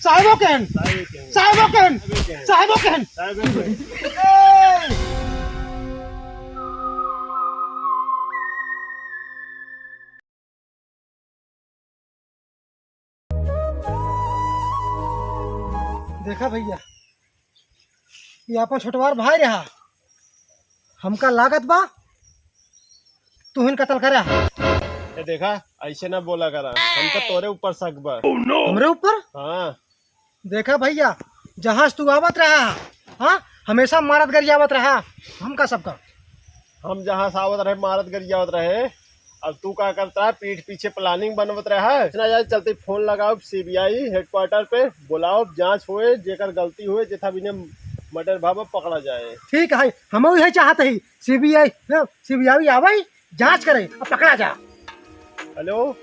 साहिबो कहन साहिबो कहन साहिबो कहन। देखा भैया, ये अपन छोटवार भाई रहा, हमका लागत बा तू हिन कत्ल करा। ये देखा ऐसे ना बोला करा, हमका तोरे ऊपर शक बा। हमरे ऊपर? हाँ देखा भैया, जहाज तू आवत रहा, हाँ हमेशा मारत गरी आवत रहा, हमका सबका। हम जहाँ सावत रहे मारत गरियावत रहे, अब तू क्या करता है? पीठ पीछे प्लानिंग बनवत रहा है। इतना यार चलते फोन लगाओ सीबीआई हेडक्वार्टर पे, बुलाओ, जांच होए, जेकर गलती हुए जेथा भी मर्डर भाव पकड़ा जाए। ठीक है, हम यही चाहते ही सीबीआई आवे, जांच करे और पकड़ा जा। हेलो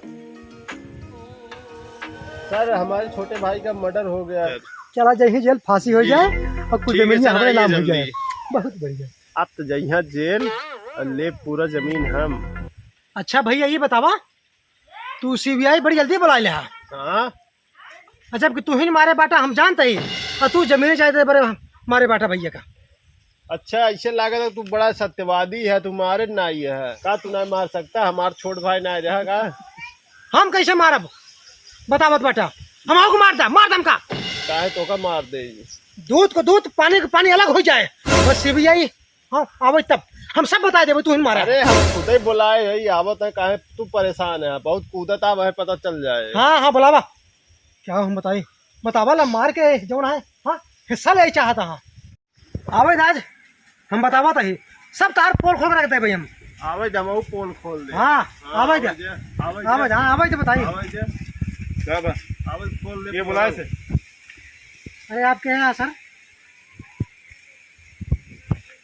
सर, हमारे छोटे भाई का मर्डर हो गया। चला जाइए जेल, फांसी हो जाए और कुछ जमीन हमारे नाम हो जाए। बहुत बढ़िया। अब तो जइहा जेल और ले पूरा जमीन हम। अच्छा भैया ये बतावा, तू सीबीआई बड़ी जल्दी बुला ले। हाँ अच्छा तू ही मारे बाटा हम जानते ही, और तू जमीन चाहते बड़े मारे बाटा भैया का। अच्छा ऐसे लगा था तू बड़ा सत्यवादी है, तुम्हारे नाई है का? तू नहीं मार सकता, हमारा छोट भाई नहीं रहा का? हम कैसे मारब बता मत बाटा, हम को मार दम का काहे तो का मार दे। दूध को दूध, पानी को पानी अलग हो जाए। बस सीबीआई हाँ आवे तब हम सब बता देबे तू ही मारा। अरे हम खुद ही बुलाए यही आवत है, काहे तू परेशान है? बहुत कूदत आव है, पता चल जाए। हाँ हाँ बुलावा, क्या हम बताई बतावा ला, मार के जौन है हाँ हिस्सा ले चाहता। हाँ आवे आज हम बतावा ही सब तार पोल खोल रख दे भाई हम। आवे जमाऊ पोल खोल दे। हाँ आवे जा आवे जा आवे तो बताइए। आवे खोल दे। ये बुलाए से। अरे आप क्या है सर?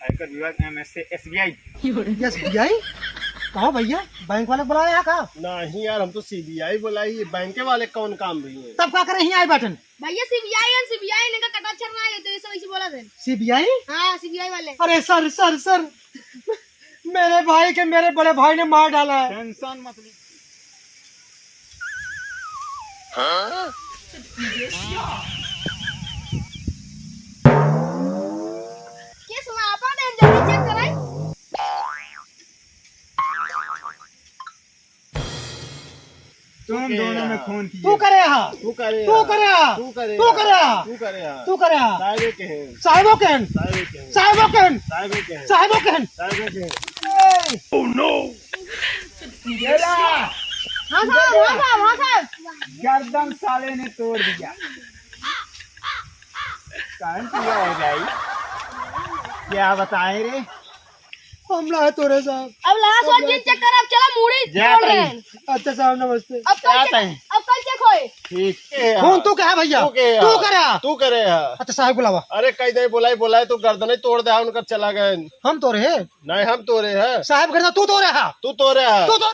आयकर विभाग एमएसए एसबीआई। एसबीआई कहो भैया, बैंक वाले बुलाया है का? नहीं यार, हम तो सीबीआई बुलाई, बैंक वाले कौन काम भी है? तब क्या करे ही आई बैठन भैया सीबीआई ने का कटा चलना है, तो ये सब ऐसे बोला थे। सीबीआई? हाँ सीबीआई वाले। अरे सर सर सर, मेरे भाई के मेरे बड़े भाई ने मार डाला है। टेंशन मत ली। क्या सुना आपने? जल्दी चेक कराएं। तुम दोनों में खून किए। तू करे हा, तू करे तू करे हा, तू करे तू करे हा, तू करे तू करे हा। साहिबे के हैं, साहिबो कहन साहिबे के हैं, साहिबो कहन साहिबे के हैं, साहिबो कहन। साहिबे के हैं। Oh no. हाँ साहब। गर्दन साले ने तोड़ दिया। कौन किया है भाई? क्या बताए रे? हमला है तोरे साहब। अब लगा सोच के चेक कर, अब चला मुड़ी तोड़ रहे हैं। अच्छा साहब नमस्ते। अब कल चेक होए। ठीक है। कौन तू क्या है भैया? तू करे हा, तू करे हा। अच्छा साहब बुलावा। अरे कई दे बुलाए तो गर्दन ही तोड़ दे, उनका चला गए। हम तो रहे नहीं हम तोरे है। साहब करता तू तो रहा, तू तोरे है। तू तो